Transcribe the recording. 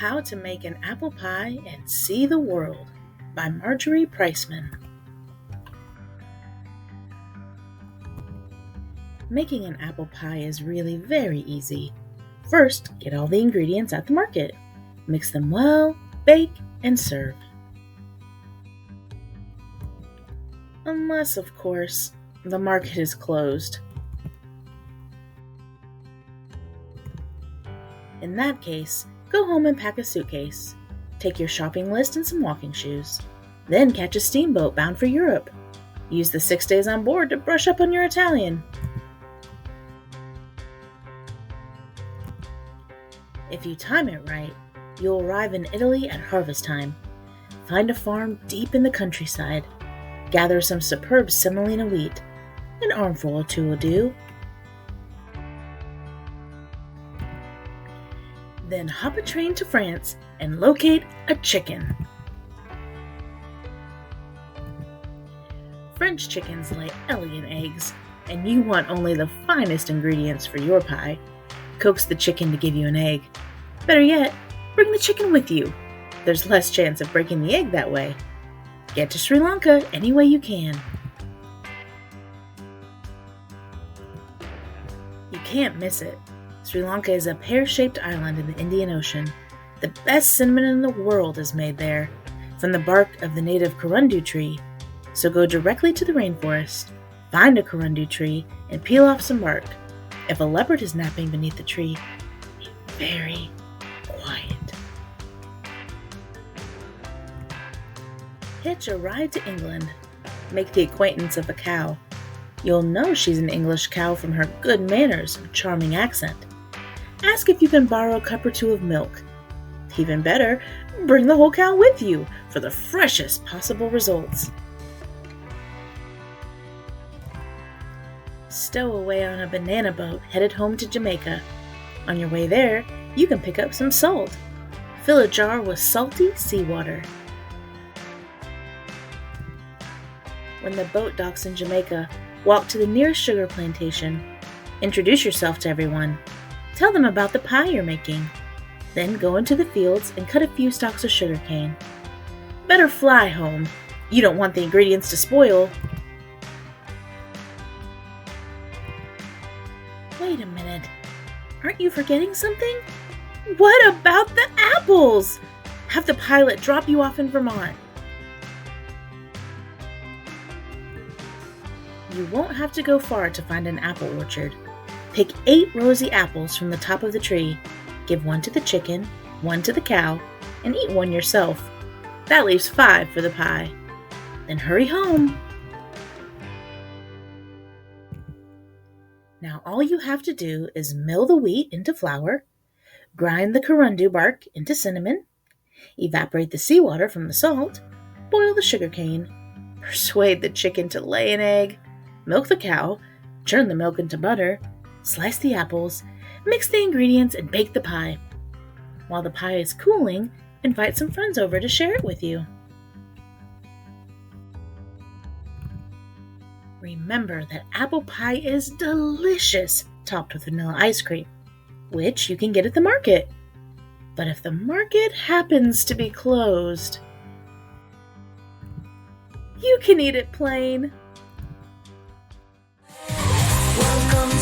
How to Make an Apple Pie and See the World by Marjorie Priceman. Making an apple pie is really very easy. First, get all the ingredients at the market. Mix them well, bake, and serve. Unless, of course, the market is closed. In that case, go home and pack a suitcase. Take your shopping list and some walking shoes. Then catch a steamboat bound for Europe. Use the 6 days on board to brush up on your Italian. If you time it right, you'll arrive in Italy at harvest time. Find a farm deep in the countryside. Gather some superb semolina wheat. An armful or two will do. Then hop a train to France and locate a chicken. French chickens lay elegant eggs, and you want only the finest ingredients for your pie. Coax the chicken to give you an egg. Better yet, bring the chicken with you. There's less chance of breaking the egg that way. Get to Sri Lanka any way you can. You can't miss it. Sri Lanka is a pear-shaped island in the Indian Ocean. The best cinnamon in the world is made there, from the bark of the native corundu tree. So go directly to the rainforest, find a corundu tree, and peel off some bark. If a leopard is napping beneath the tree, be very quiet. Hitch a ride to England. Make the acquaintance of a cow. You'll know she's an English cow from her good manners and charming accent. Ask if you can borrow a cup or two of milk. Even better, bring the whole cow with you for the freshest possible results. Stow away on a banana boat headed home to Jamaica. On your way there, you can pick up some salt. Fill a jar with salty seawater. When the boat docks in Jamaica, walk to the nearest sugar plantation. Introduce yourself to everyone. Tell them about the pie you're making. Then go into the fields and cut a few stalks of sugarcane. Better fly home. You don't want the ingredients to spoil. Wait a minute. Aren't you forgetting something? What about the apples? Have the pilot drop you off in Vermont. You won't have to go far to find an apple orchard. Pick 8 rosy apples from the top of the tree. Give 1 to the chicken, 1 to the cow, and eat 1 yourself. That leaves 5 for the pie. Then hurry home. Now all you have to do is mill the wheat into flour, grind the corundu bark into cinnamon, evaporate the seawater from the salt, boil the sugarcane, persuade the chicken to lay an egg, milk the cow, churn the milk into butter, slice the apples, mix the ingredients, and bake the pie. While the pie is cooling, invite some friends over to share it with you. Remember that apple pie is delicious topped with vanilla ice cream, which you can get at the market. But if the market happens to be closed, you can eat it plain. Welcome